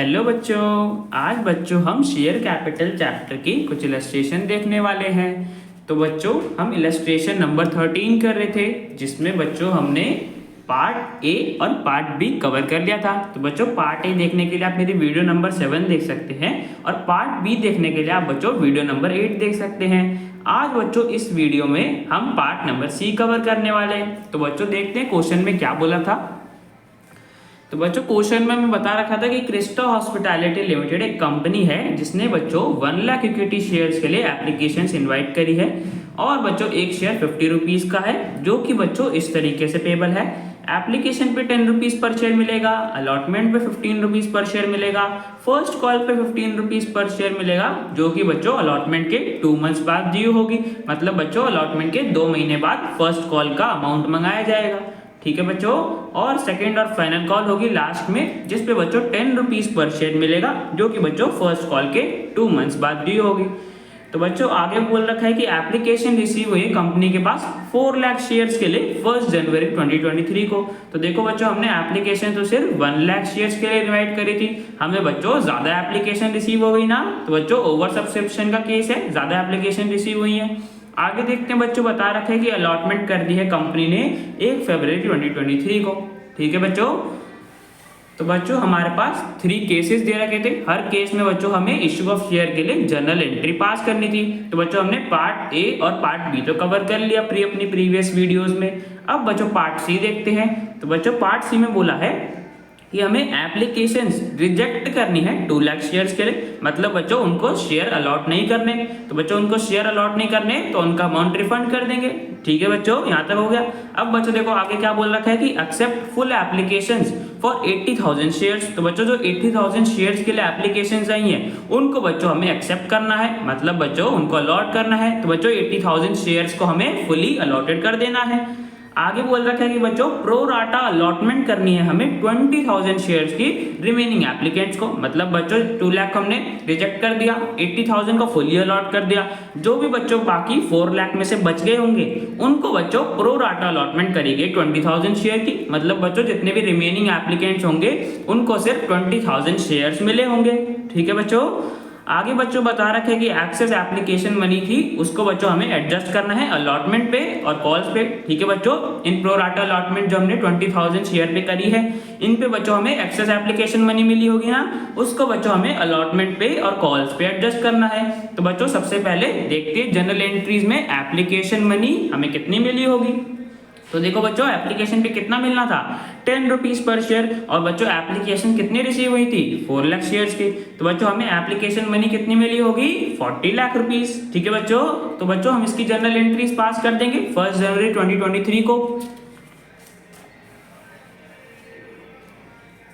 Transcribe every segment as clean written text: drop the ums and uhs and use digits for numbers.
Hello बच्चों। आज बच्चों हम शेयर कैपिटल चैप्टर की कुछ इलस्ट्रेशन देखने वाले हैं। तो बच्चों हम इलस्ट्रेशन नंबर 13 कर रहे थे, जिसमें बच्चों हमने पार्ट ए और पार्ट बी कवर कर लिया था। तो बच्चों पार्ट ए देखने के लिए आप मेरी वीडियो नंबर 7 देख सकते हैं और पार्ट बी देखने के लिए आप बच्चों वीडियो नंबर 8 देख सकते हैं। आज बच्चों इस वीडियो में हम पार्ट नंबर सी कवर करने वाले हैं। तो बच्चों देखते हैं क्वेश्चन में क्या बोला था। तो बच्चों क्वेश्चन में मैं बता रखा था कि क्रिस्टा हॉस्पिटैलिटी लिमिटेड एक कंपनी है जिसने बच्चों 1 लाख इक्विटी शेयर्स के लिए एप्लीकेशन इनवाइट करी है और बच्चों एक शेयर 50 रुपीज का है, जो कि बच्चों इस तरीके से पेबल है। एप्लीकेशन पे 10 रुपीज पर शेयर मिलेगा, अलॉटमेंट पे 15 रुपीज पर शेयर मिलेगा, फर्स्ट कॉल पे 15 रुपीज पर शेयर मिलेगा, जो कि बच्चों अलॉटमेंट के 2 मंथ्स बाद ड्यू होगी। मतलब बच्चों अलॉटमेंट के 2 महीने बाद फर्स्ट कॉल का अमाउंट मंगाया जाएगा। ठीक है बच्चों। और सेकेंड और फाइनल कॉल होगी लास्ट में, जिस पे बच्चों 10 रुपीज पर शेयर मिलेगा, जो कि बच्चों फर्स्ट कॉल के 2 मंथ्स बाद ड्यू होगी। तो बच्चों आगे बोल रखा है कि एप्लीकेशन रिसीव हुई कंपनी के पास 4 लाख शेयर्स के लिए 1 जनवरी 2023 को। तो देखो बच्चों हमने एप्लीकेशन तो सिर्फ 1 लाख शेयर्स के लिए इनवाइट करी थी, हमें बच्चों ज्यादा एप्लीकेशन रिसीव हो गई ना। तो बच्चों ओवर सब्सक्रिप्शन का केस है, ज्यादा एप्लीकेशन रिसीव हुई है। आगे देखते हैं बच्चों बता रखा है कि अलॉटमेंट कर दी है कंपनी ने 1 फरवरी 2023 को। ठीक है बच्चों। तो बच्चों हमारे पास 3 केसेस दे रखे थे, हर केस में बच्चों हमें इश्यू ऑफ शेयर के लिए जर्नल एंट्री पास करनी थी। तो बच्चों हमने पार्ट ए और पार्ट बी तो कवर कर लिया अपनी प्रीवियस वीडियोस में। अब बच्चों पार्ट सी देखते हैं। तो बच्चों पार्ट सी में बोला है कि हमें एप्लीकेशंस रिजेक्ट करनी है 2 लाख शेयर्स के लिए। मतलब बच्चों उनको शेयर अलॉट नहीं करने, तो बच्चों उनको शेयर अलॉट नहीं करने तो उनका अमाउंट रिफंड कर देंगे। ठीक है बच्चों, यहाँ तक हो गया। अब बच्चों देखो आगे क्या बोल रखा है कि accept full applications for 80,000 shares. तो बच्चों जो 80,000 शेयर्स के लिए एप्लीकेशंस आई हैं उनको बच्चों हमें एक्सेप्ट करना है, मतलब बच्चों उनको अलॉट करना है। तो बच्चों 80,000 शेयर्स को हमें फुली अलॉटेड कर देना है। आगे बोल रखा है कि बच्चों प्रो राटा अलॉटमेंट करनी है हमें 20,000 शेयर्स की रिमेनिंग एप्लीकेंट्स को। मतलब बच्चों 2 लाख हमने रिजेक्ट कर दिया, 80,000 को फुली अलॉट कर दिया। जो भी बच्चों बाकी 4 लाख में से बच गए होंगे उनको बच्चों प्रो राटा अलॉटमेंट करेंगे 20,000 शेयर की। मतलब बच्चों जितने भी रिमेनिंग एप्लीकेंट्स होंगे उनको सिर्फ 20,000 शेयर्स मिले होंगे। ठीक है बच्चों। आगे बच्चों बता रखे कि एक्सेस एप्लीकेशन मनी थी उसको बच्चों हमें एडजस्ट करना है अलॉटमेंट पे और कॉल्स पे। ठीक है बच्चों। इन प्रो राटा अलॉटमेंट जो हमने 20,000 शेयर पे करी है इन पे बच्चों हमें एक्सेस एप्लीकेशन मनी मिली होगी ना, उसको बच्चों हमें अलॉटमेंट पे और कॉल्स पे एडजस्ट करना है। तो बच्चों सबसे पहले देखते हैं जनरल एंट्रीज में एप्लीकेशन मनी हमें कितनी मिली होगी। तो देखो बच्चों एप्लीकेशन पे कितना मिलना था 10 रुपीज पर शेयर, और बच्चों एप्लीकेशन कितनी रिसीव हुई थी 4 लाख शेयर्स की। तो बच्चों हमें एप्लीकेशन मनी कितनी मिली होगी 40 लाख रुपीज। ठीक है बच्चों। तो बच्चों हम इसकी जनरल एंट्रीज पास कर देंगे 1 जनवरी 2023 को।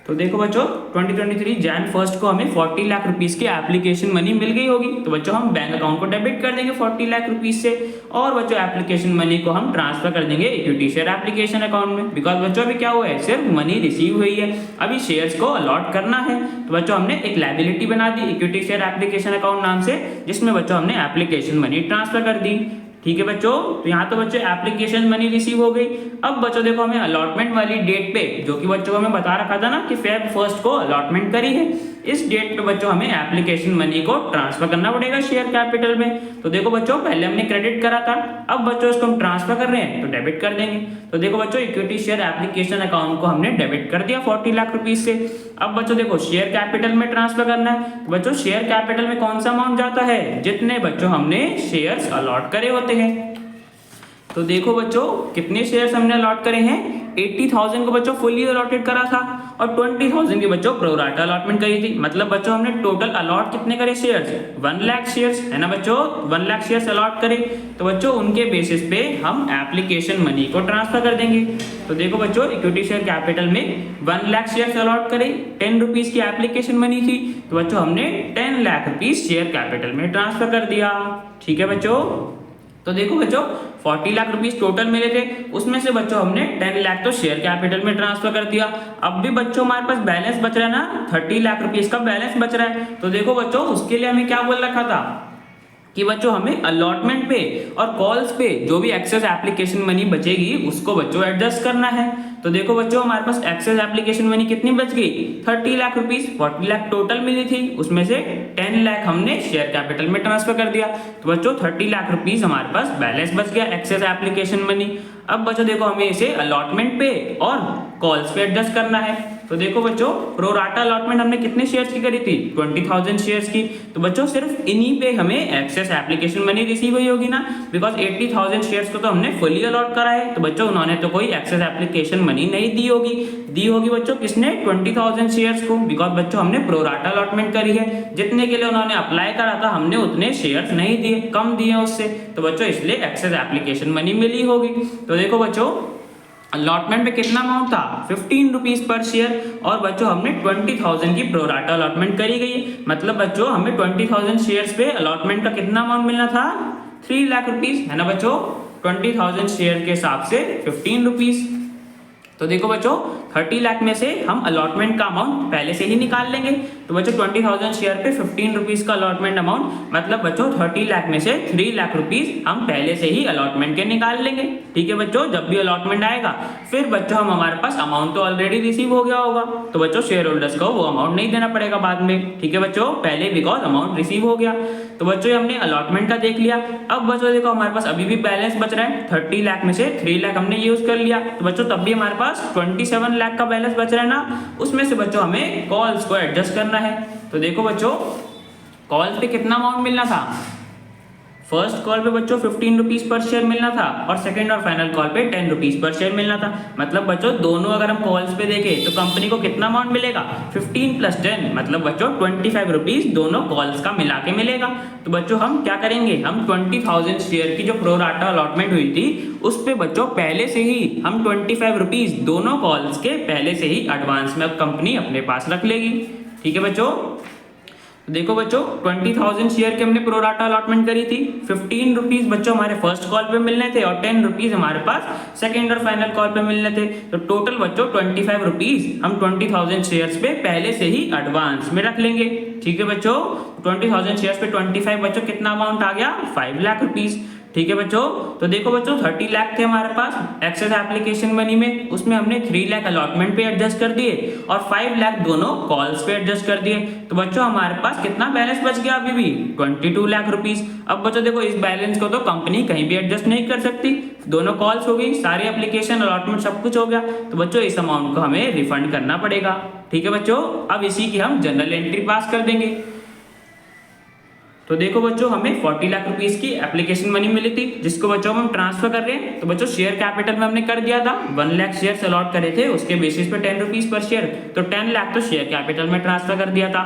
तो देखो बच्चों 2023 जैन 1 को हमें 40 लाख रुपीस की एप्लीकेशन मनी मिल गई होगी। तो बच्चों हम बैंक अकाउंट को डेबिट कर देंगे 40 लाख रुपीस से, और बच्चों एप्लीकेशन मनी को हम ट्रांसफर कर देंगे इक्विटी शेयर एप्लीकेशन अकाउंट में। बिकॉज बच्चों अभी क्या हुआ है सिर्फ मनी रिसीव हुई है, अभी शेयर्स को अलॉट करना है। तो बच्चों हमने एक लायबिलिटी बना दी इक्विटी शेयर एप्लीकेशन अकाउंट नाम से, जिसमें बच्चों हमने एप्लीकेशन मनी ट्रांसफर कर दी। ठीक है बच्चों। तो यहाँ तो बच्चों एप्लीकेशन मनी रिसीव हो गई। अब बच्चों देखो हमें अलॉटमेंट वाली डेट पे, जो कि बच्चों को हमें बता रखा था ना कि फेब 1 को अलॉटमेंट करी है, इस डेट पे बच्चों हमें एप्लीकेशन मनी को ट्रांसफर करना पड़ेगा शेयर कैपिटल में। तो देखो बच्चों पहले हमने क्रेडिट करा था, अब बच्चों इसको हम ट्रांसफर कर रहे हैं तो डेबिट कर देंगे। तो देखो बच्चों इक्विटी शेयर एप्लीकेशन अकाउंट को हमने डेबिट कर दिया 40 लाख रुपीज से। अब बच्चों देखो शेयर कैपिटल में ट्रांसफर करना है। तो बच्चों शेयर कैपिटल में कौन सा अमाउंट जाता है, जितने बच्चों हमने शेयर्स अलॉट करे होते हैं। तो देखो बच्चों कितने शेयर्स हमने अलॉट करे हैं 80,000 को बच्चों फुली अलॉटेड करा था और 20,000 की बच्चों प्रो राटा अलॉटमेंट करी थी। मतलब बच्चों हमने टोटल अलॉट कितने करे शेयर्स 1 लाख शेयर्स है ना बच्चों, 1 लाख शेयर्स अलॉट करे। तो बच्चों उनके बेसिस पे हम एप्लीकेशन मनी को ट्रांसफर कर देंगे। तो देखो बच्चों इक्विटी शेयर कैपिटल में 1 लाख शेयर्स अलॉट करे, 10 रुपीज की एप्लीकेशन मनी थी, तो बच्चों हमने 10 लाख रुपीज शेयर कैपिटल में ट्रांसफर कर दिया। ठीक है बच्चों। तो देखो बच्चों 40 लाख रुपीस टोटल मिले थे, उसमें से बच्चों हमने 10 लाख तो शेयर कैपिटल में ट्रांसफर कर दिया। अब भी बच्चों हमारे पास बैलेंस बच रहा है ना 30 लाख रुपीस का बैलेंस बच रहा है। तो देखो बच्चों उसके लिए हमें क्या बोल रखा था कि बच्चों हमें अलॉटमेंट पे और कॉल्स पे जो भी एक्सेस एप्लीकेशन मनी बचेगी उसको बच्चों एडजस्ट करना है। तो देखो बच्चों हमारे पास एक्सेस एप्लीकेशन मनी कितनी बच गई, 30 लाख रुपीस। 40 लाख टोटल मिली थी, उसमें से 10 लाख हमने शेयर कैपिटल में ट्रांसफर कर दिया। तो बच्चों 30 लाख रुपीस हमारे पास बैलेंस बच गया एक्सेस एप्लीकेशन मनी। अब बच्चों देखो हमें इसे अलॉटमेंट पे और कॉल्स पे एडजस्ट करना है। तो देखो बच्चों प्रो राटा अलॉटमेंट हमने कितने शेयर्स की करी थी, 20,000 शेयर्स की। तो बच्चों सिर्फ इन्हीं पे हमें एक्सेस एप्लीकेशन मनी रिसीव हुई होगी ना, बिकॉज 80,000 शेयर्स को तो हमने फुली अलॉट करा है। तो बच्चों उन्होंने तो कोई एक्सेस एप्लीकेशन मनी नहीं दी होगी बच्चों किसने, 20,000 शेयर्स को, बिकॉज बच्चों हमने प्रो राटा अलॉटमेंट करी है। जितने के लिए उन्होंने अप्लाई करा था हमने उतने शेयर्स नहीं दिए, कम दिए उससे। तो बच्चों इसलिए एक्सेस एप्लीकेशन मनी मिली होगी। तो देखो बच्चों अलॉटमेंट पे कितना अमाउंट था, 15 रुपीज पर शेयर। और बच्चों हमने 20,000 की प्रो राटा अलॉटमेंट करी गई, मतलब बच्चों हमें 20,000 शेयर्स पे अलॉटमेंट का कितना अमाउंट मिलना था, 3 लाख रुपीज, है ना बच्चों। 20,000 शेयर के हिसाब से 15 रुपीज। तो देखो बच्चों 30 लाख में से हम अलॉटमेंट का अमाउंट पहले से ही निकाल लेंगे। तो बच्चों 20,000 शेयर पे 15 रुपीज का अलॉटमेंट अमाउंट, मतलब बच्चों 30 लाख में से 3 लाख रुपीज हम पहले से ही अलॉटमेंट के निकाल लेंगे। ठीक है बच्चों, जब भी अलॉटमेंट आएगा फिर बच्चों हम हमारे पास अमाउंट तो ऑलरेडी रिसीव हो गया होगा, तो बच्चों शेयर होल्डर्स को वो अमाउंट नहीं देना पड़ेगा बाद में। ठीक है बच्चों, पहले बिकॉज अमाउंट रिसीव हो गया। तो बच्चों हमने अलॉटमेंट का देख लिया। अब बच्चों देखो हमारे पास अभी भी बैलेंस बच रहा है, 30 लाख में से 3 लाख हमने यूज कर लिया। तो बच्चों तब भी हमारे पास 27 लाख का बैलेंस बच रहा है ना, उसमें से बच्चों हमें कॉल्स को एडजस्ट करना है। तो देखो बच्चों कॉल्स पे कितना अमाउंट मिलना था, फर्स्ट कॉल पे बच्चों 15 रुपीज पर शेयर मिलना था और सेकंड और फाइनल कॉल पे 10 रुपीज पर शेयर मिलना था। मतलब बच्चों दोनों अगर हम कॉल्स पे देखें तो कंपनी को कितना अमाउंट मिलेगा, 15 + 10, मतलब बच्चों 25 रुपीज दोनों कॉल्स का मिला के मिलेगा। तो बच्चों हम क्या करेंगे, हम 20,000 शेयर की जो प्रो राटा अलॉटमेंट हुई थी उस पे बच्चों पहले से ही हम 25 रुपीज दोनों कॉल्स के पहले से ही एडवांस में कंपनी अपने पास रख लेगी। ठीक है बच्चों, देखो बच्चों 20,000 शेयर के हमने प्रो राटा अलॉटमेंट करी थी, 15 रुपीज बच्चों हमारे फर्स्ट कॉल पे मिलने थे और 10 रुपीज हमारे पास सेकंड और फाइनल कॉल पे मिलने थे। तो टोटल बच्चों 25 रुपीज हम 20,000 शेयर्स पे पहले से ही एडवांस में रख लेंगे। ठीक है बच्चों, 20,000 शेयर्स पे 25 बच्चों कितना अमाउंट आ गया, 5 लाख रुपीज। ठीक है बच्चों, तो देखो बच्चों 30 लाख थे हमारे पास एक्सेस एप्लीकेशन मनी में, उसमें हमने 3 लाख अलॉटमेंट पे एडजस्ट कर दिए और 5 लाख दोनों कॉल्स पे एडजस्ट कर दिए। तो बच्चों हमारे पास कितना बैलेंस बच गया अभी भी, 22 लाख रुपीज। अब बच्चों देखो इस बैलेंस को तो कंपनी कहीं भी एडजस्ट नहीं कर सकती, दोनों कॉल्स हो गई, सारी एप्लीकेशन अलॉटमेंट सब कुछ हो गया। तो बच्चों इस अमाउंट को हमें रिफंड करना पड़ेगा। ठीक है बच्चों, अब इसी की हम जनरल एंट्री पास कर देंगे। तो देखो बच्चों हमें 40 लाख रुपीस की एप्लीकेशन मनी मिली थी जिसको बच्चों हम ट्रांसफर कर रहे हैं। तो बच्चों शेयर कैपिटल में हमने कर दिया था, 1 लाख शेयर अलॉट करे थे, उसके बेसिस पे 10 रुपीज पर शेयर, तो 10 लाख तो शेयर कैपिटल में ट्रांसफर कर दिया था।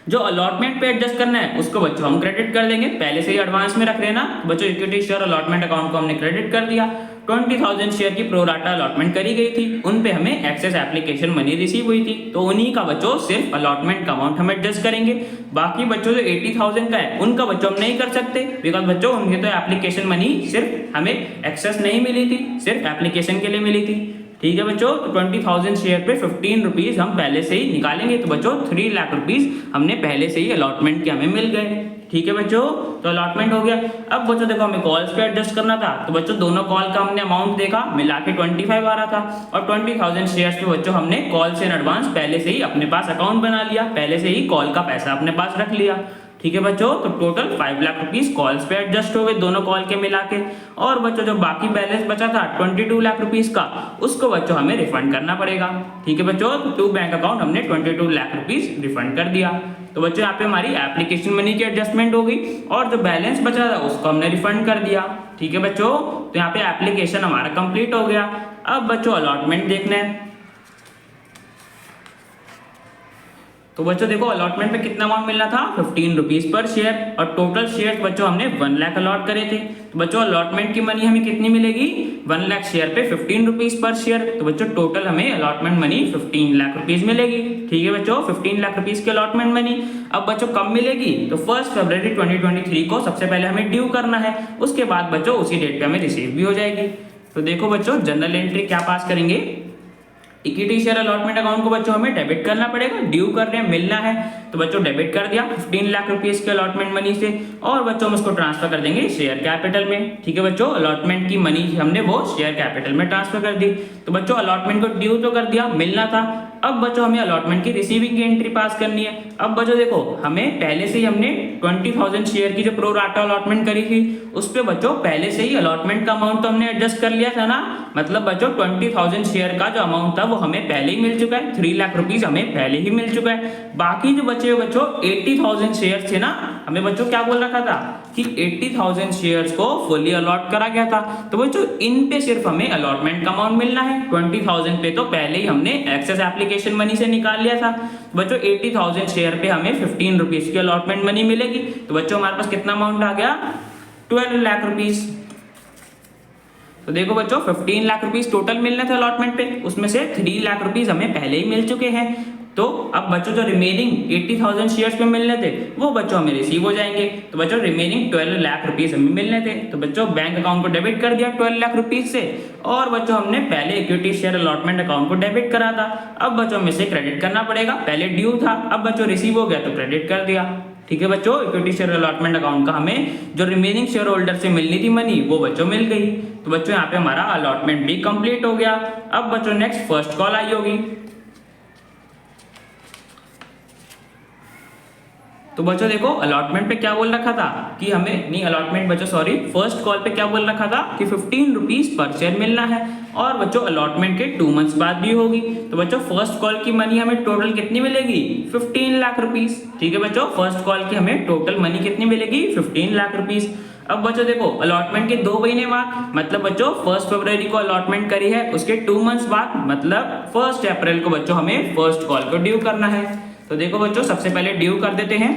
जो अलॉटमेंट पे एडजस्ट करना है उसको बच्चों हम क्रेडिट कर देंगे, पहले से ही एडवांस में रख रहे हैं ना। बच्चों इक्विटी शेयर अलॉटमेंट अकाउंट को हमने क्रेडिट कर दिया। 20,000 शेयर की प्रो राटा अलॉटमेंट करी गई थी, उन पे हमें एक्सेस एप्लीकेशन मनी रिसीव हुई थी, तो उन्हीं का बच्चों सिर्फ अलॉटमेंट का अमाउंट हम एडजस्ट करेंगे। बाकी बच्चों जो 80,000 का है उनका बच्चों हम नहीं कर सकते, बिकॉज बच्चों उनके तो एप्लीकेशन मनी सिर्फ हमें एक्सेस नहीं मिली थी, सिर्फ एप्लीकेशन के लिए मिली थी। ठीक है बच्चों, तो 20,000 शेयर पे 15 रुपीज हम पहले से ही निकालेंगे। तो बच्चों 3 लाख रुपीज हमने पहले से ही अलॉटमेंट के हमें मिल गए। ठीक है बच्चों, तो अलॉटमेंट हो गया। अब बच्चों देखो हमें कॉल्स पे एडजस्ट करना था, तो बच्चों दोनों कॉल का हमने अमाउंट देखा, मिला के 25 आ रहा था और 20,000 शेयर्स पे बच्चों हमने कॉल्स इन एडवांस पहले से ही अपने पास अकाउंट बना लिया, पहले से ही कॉल का पैसा अपने पास रख लिया। ठीक है बच्चों, तो टोटल 5 लाख रुपीस कॉल्स पे एडजस्ट हो गए दोनों कॉल के मिला के। और बच्चों जो बाकी बैलेंस बचा था 22 लाख रुपीस का, उसको बच्चों हमें रिफंड करना पड़ेगा। ठीक है बच्चों, तो 2 बैंक अकाउंट हमने 22 लाख रुपीस रिफंड कर दिया। तो बच्चों यहाँ पे हमारी एप्लीकेशन मनी की एडजस्टमेंट हो गई और जो बैलेंस बचा था उसको हमने रिफंड कर दिया। ठीक है बच्चों, तो यहाँ पे एप्लीकेशन हमारा कंप्लीट हो गया। अब बच्चों अलॉटमेंट देखना है। तो बच्चों देखो अलॉटमेंट पे कितना अमाउंट मिलना था, 15 रुपीज पर शेयर, और टोटल शेयर बच्चों हमने 1 लाख अलॉट करे थे। तो बच्चों अलॉटमेंट की मनी हमें कितनी मिलेगी, 1 लाख शेयर पे 15 रुपीज पर शेयर। तो बच्चों टोटल हमें अलॉटमेंट मनी 15 लाख रुपीज मिलेगी। ठीक है बच्चों, 15 लाख रुपीज की अलॉटमेंट मनी। अब बच्चों कब मिलेगी, तो 1 फरवरी 2023 को सबसे पहले हमें ड्यू करना है, उसके बाद बच्चों उसी डेट पे हमें रिसीव भी हो जाएगी। तो देखो बच्चों जनरल एंट्री क्या पास करेंगे, इक्विटी शेयर अलॉटमेंट अकाउंट को बच्चों हमें डेबिट करना पड़ेगा, ड्यू कर रहे हैं, मिलना है, तो बच्चों डेबिट कर दिया 15 लाख रुपीस के अलॉटमेंट मनी से, और बच्चों हम उसको ट्रांसफर कर देंगे शेयर कैपिटल में। ठीक है बच्चों, अलॉटमेंट की मनी हमने वो शेयर कैपिटल में ट्रांसफर कर दी। तो बच्चों अलॉटमेंट को ड्यू तो कर दिया, मिलना था, अब बच्चों हमें अलॉटमेंट की रिसीविंग की एंट्री पास करनी है। अब बच्चों देखो, हमें पहले से ही हमने 20,000 शेयर की जो प्रो राटा अलॉटमेंट करी थी, उस पे बच्चों पहले से ही अलॉटमेंट का अमाउंट तो हमने एडजस्ट कर लिया था ना, मतलब बच्चों 20,000 शेयर का जो अमाउंट था वो हमें पहले ही मिल चुका है, 3 लाख रुपीस हमें पहले ही मिल चुका है। बाकी जो बचे हुए बच्चों 80,000 शेयर थे ना, हमें बच्चों क्या बोल रखा था कि 80,000 शेयर्स को फुली अलॉट करा गया था, तो बच्चों इन पे सिर्फ हमें अलॉटमेंट का अमाउंट मिलना है। 20,000 पे तो पहले ही हमने एक्सेस एप्लीकेशन मनी से निकाल लिया था। बच्चों 80,000 शेयर पे हमें 15 रुपीस की अलॉटमेंट मनी मिलेगी, तो बच्चों हमारे पास कितना अमाउंट आ गया, 12 लाख रुपीस। तो देखो बच्चों 15 लाख रुपीस टोटल मिलने थे अलॉटमेंट पे, उसमें से 3 लाख रुपीस हमें पहले ही मिल चुके हैं। तो अब बच्चों जो रिमेनिंग 80,000 शेयर्स पे मिलने थे वो बच्चों हमें रिसीव हो जाएंगे। तो बच्चों रिमेनिंग 12 लाख रुपीस हमें मिलने थे, तो बच्चों बैंक अकाउंट को डेबिट कर दिया 12 लाख रुपीस से, और बच्चों हमने पहले इक्विटी शेयर अलॉटमेंट अकाउंट को डेबिट करा था, अब बच्चों हमें से क्रेडिट करना पड़ेगा, पहले ड्यू था, अब बच्चों रिसीव हो गया तो क्रेडिट कर दिया। ठीक है बच्चों, इक्विटी शेयर अलॉटमेंट अकाउंट का हमें जो रिमेनिंग शेयर होल्डर से मिलनी थी मनी वो बच्चों मिल गई। तो बच्चों यहाँ पे हमारा अलॉटमेंट भी कंप्लीट हो गया। अब बच्चों नेक्स्ट फर्स्ट कॉल आई होगी, तो बच्चों देखो अलॉटमेंट पे क्या बोल रखा था कि हमें नहीं, अलॉटमेंट बच्चों सॉरी, फर्स्ट कॉल पे क्या बोल रखा था कि 15 रुपीस पर शेयर मिलना है, और बच्चों अलॉटमेंट के 2 मंथ्स बाद भी होगी। तो बच्चों फर्स्ट कॉल की मनी हमें टोटल कितनी मिलेगी, 15 लाख रुपीस। ठीक है बच्चों, फर्स्ट कॉल की हमें टोटल मनी कितनी मिलेगी, 15 लाख रुपीस। अब बच्चों देखो अलॉटमेंट के 2 महीने बाद, मतलब बच्चों 1 फरवरी को अलॉटमेंट करी है, उसके 2 मंथ्स बाद मतलब 1 अप्रैल को बच्चों हमें फर्स्ट कॉल को ड्यू करना है। तो देखो बच्चों सबसे पहले ड्यू कर देते हैं,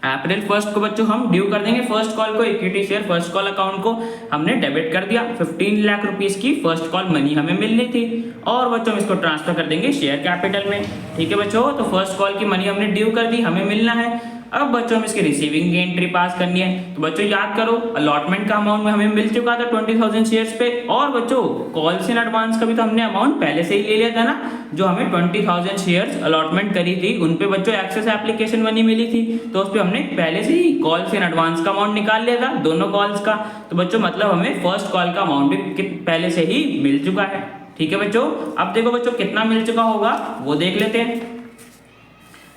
अप्रैल 1 को बच्चों हम ड्यू कर देंगे फर्स्ट कॉल को, equity share first call account को हमने डेबिट कर दिया, 15 लाख रुपीस की फर्स्ट कॉल मनी हमें मिलनी थी, और बच्चों हम इसको ट्रांसफर कर देंगे शेयर कैपिटल में। ठीक है बच्चों, तो फर्स्ट कॉल की मनी हमने ड्यू कर दी, हमें मिलना है, अब बच्चों हम इसकी रिसीविंग की एंट्री पास करनी है। तो बच्चों याद करो अलॉटमेंट का अमाउंट में हमें मिल चुका था 20,000 शेयर्स पे, और बच्चों कॉल्स इन एडवांस का भी तो हमने अमाउंट पहले से ही ले लिया था ना, जो हमें 20,000 शेयर्स अलॉटमेंट करी थी उन पे बच्चों एक्सेस एप्लीकेशन मनी मिली थी, तो उस पे हमने पहले से ही कॉल्स इन एडवांस का अमाउंट निकाल लिया था दोनों कॉल्स का। तो बच्चों मतलब हमें फर्स्ट कॉल का अमाउंट भी पहले से ही मिल चुका है। ठीक है बच्चों, अब देखो बच्चों कितना मिल चुका होगा वो देख लेते हैं।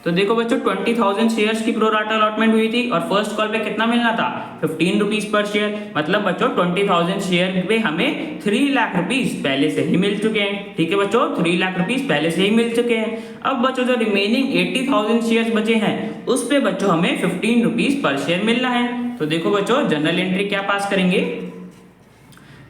तो देखो बच्चों 20,000 शेयर्स की प्रो राटा अलॉटमेंट हुई थी, और फर्स्ट कॉल पे कितना मिलना था, 15 रुपीस पर शेयर, मतलब बच्चों 20,000 शेयर पे हमें 3 लाख रुपीस पहले से ही मिल चुके हैं। ठीक है बच्चों, 3 लाख रुपीस पहले से ही मिल चुके हैं। अब बच्चों जो रिमेनिंग 80,000 शेयर्स बचे हैं उस पे बच्चों हमें 15 रुपीस पर शेयर मिलना है। तो देखो बच्चों जनरल एंट्री क्या पास करेंगे,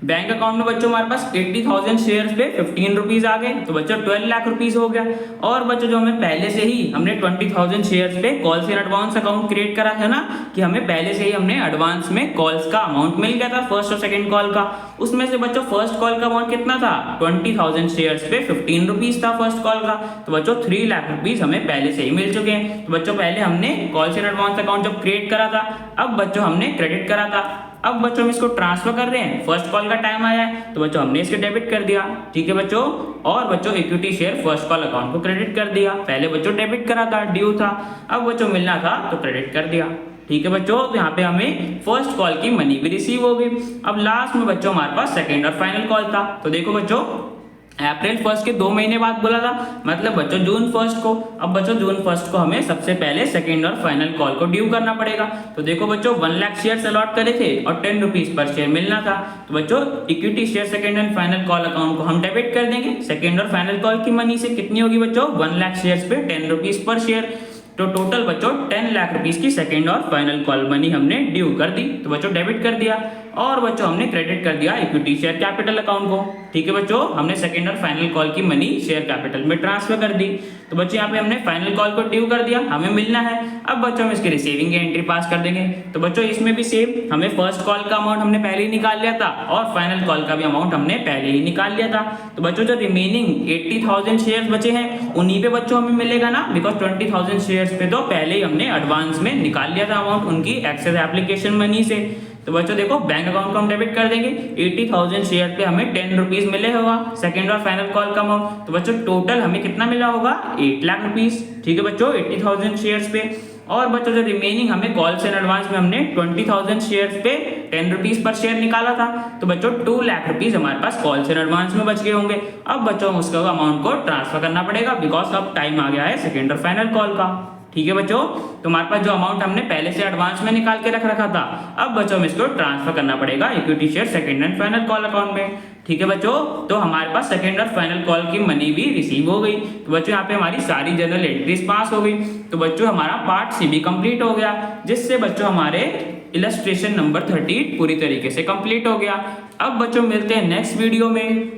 बैंक अकाउंट में बच्चों हमारे पास 80,000 शेयर्स पे 15 रुपीस आ गए, तो बच्चों 12 लाख रुपीस हो गया। और बच्चों जो हमें पहले से ही हमने 20,000 शेयर्स पे calls in advance account create करा था ना, कि हमें पहले से ही हमने एडवांस में कॉल्स का अमाउंट मिल गया था फर्स्ट और सेकंड कॉल का, उसमें से बच्चों फर्स्ट कॉल का अमाउंट कितना था, 20,000 शेयर्स पे 15 रुपीस था फर्स्ट कॉल का, तो बच्चों 3 लाख रुपीस हमें पहले से ही मिल चुके हैं। तो बच्चों पहले हमने कॉल्स इन एडवांस अकाउंट जब क्रिएट करा था, अब बच्चों हमने क्रेडिट करा था, अब बच्चों हम इसको ट्रांसफर कर रहे हैं, फर्स्ट कॉल का टाइम आया है तो बच्चों हमने इसके डेबिट कर दिया। ठीक है बच्चों, और बच्चों equity share first call account को क्रेडिट कर दिया, पहले बच्चों डेबिट करा था, ड्यू था, अब बच्चों मिलना था तो क्रेडिट कर दिया। ठीक है बच्चों, तो यहाँ पे हमें फर्स्ट कॉल की मनी भी रिसीव हो गई। अब लास्ट में बच्चों हमारे पास सेकंड और फाइनल कॉल था, तो देखो बच्चों अप्रैल 1 के 2 महीने बाद बोला था, मतलब बच्चों जून 1 को। अब बच्चों जून 1 को हमें सबसे पहले सेकंड और फाइनल कॉल को ड्यू करना पड़ेगा। तो देखो बच्चों 1 लाख शेयर अलॉट करे थे और 10 रुपीस पर शेयर मिलना था, तो बच्चों equity share second and final call account को हम डेबिट कर देंगे। सेकंड और फाइनल कॉल की मनी से कितनी होगी बच्चों, 1 लाख शेयर पे 10 रुपीस पर शेयर, तो टोटल बच्चों 10 लाख रुपीस की सेकंड और फाइनल कॉल मनी हमने ड्यू कर दी, तो बच्चों डेबिट कर दिया, और बच्चों हमने क्रेडिट कर दिया इक्विटी शेयर कैपिटल अकाउंट को। ठीक है बच्चों, हमने सेकंड और फाइनल कॉल की मनी शेयर कैपिटल में ट्रांसफर कर दी। तो बच्चों यहाँ पे हमने फाइनल कॉल को ड्यू कर दिया, हमें मिलना है। अब बच्चों हम इसकी रिसीविंग की एंट्री पास कर देंगे। तो बच्चों इसमें भी सेम, हमें फर्स्ट कॉल का अमाउंट हमने पहले ही निकाल लिया था और फाइनल कॉल का भी अमाउंट हमने पहले ही निकाल लिया था। तो बच्चों जो रिमेनिंग 80,000 शेयर बचे हैं उन्हीं पे बच्चों हमें मिलेगा ना, बिकॉज 20,000 शेयर पे तो पहले ही हमने एडवांस में निकाल लिया था अमाउंट उनकी एक्सेस एप्लीकेशन मनी से। तो बच्चों देखो बैंक अकाउंट को हम डेबिट कर देंगे। 80,000 शेयर पे हमें 10 रुपीज मिले होगा सेकंड और फाइनल कॉल का अमाउंट। तो बच्चों टोटल हमें कितना मिला होगा 8 लाख रुपीज। ठीक है बच्चों 80,000 शेयर्स पे। और बच्चों जो रिमेनिंग हमें कॉल्स एंड एडवांस में हमने 20,000 शेयर्स पे 10 रुपीज पर शेयर निकाला था। तो बच्चों 2 लाख रुपीज हमारे पास कॉल्स एंड एडवांस में बच गए होंगे। अब बच्चों उसका अमाउंट को ट्रांसफर करना पड़ेगा बिकॉज अब टाइम आ गया है सेकेंड और फाइनल कॉल का। ठीक है बच्चों, तो हमारे पास जो अमाउंट हमने पहले से एडवांस में निकाल के रख रखा था, अब बच्चों हमें इसको ट्रांसफर करना पड़ेगा equity share second and final call account में। ठीक है बच्चों, तो हमारे पास सेकंड और फाइनल कॉल की मनी भी रिसीव हो गई। तो बच्चों यहाँ पे हमारी सारी जनरल एंट्रीज पास हो गई। तो बच्चों हमारा पार्ट सी भी कंप्लीट हो गया, जिससे बच्चों हमारे इलस्ट्रेशन नंबर 30 पूरी तरीके से कंप्लीट हो गया। अब बच्चों मिलते हैं नेक्स्ट वीडियो में।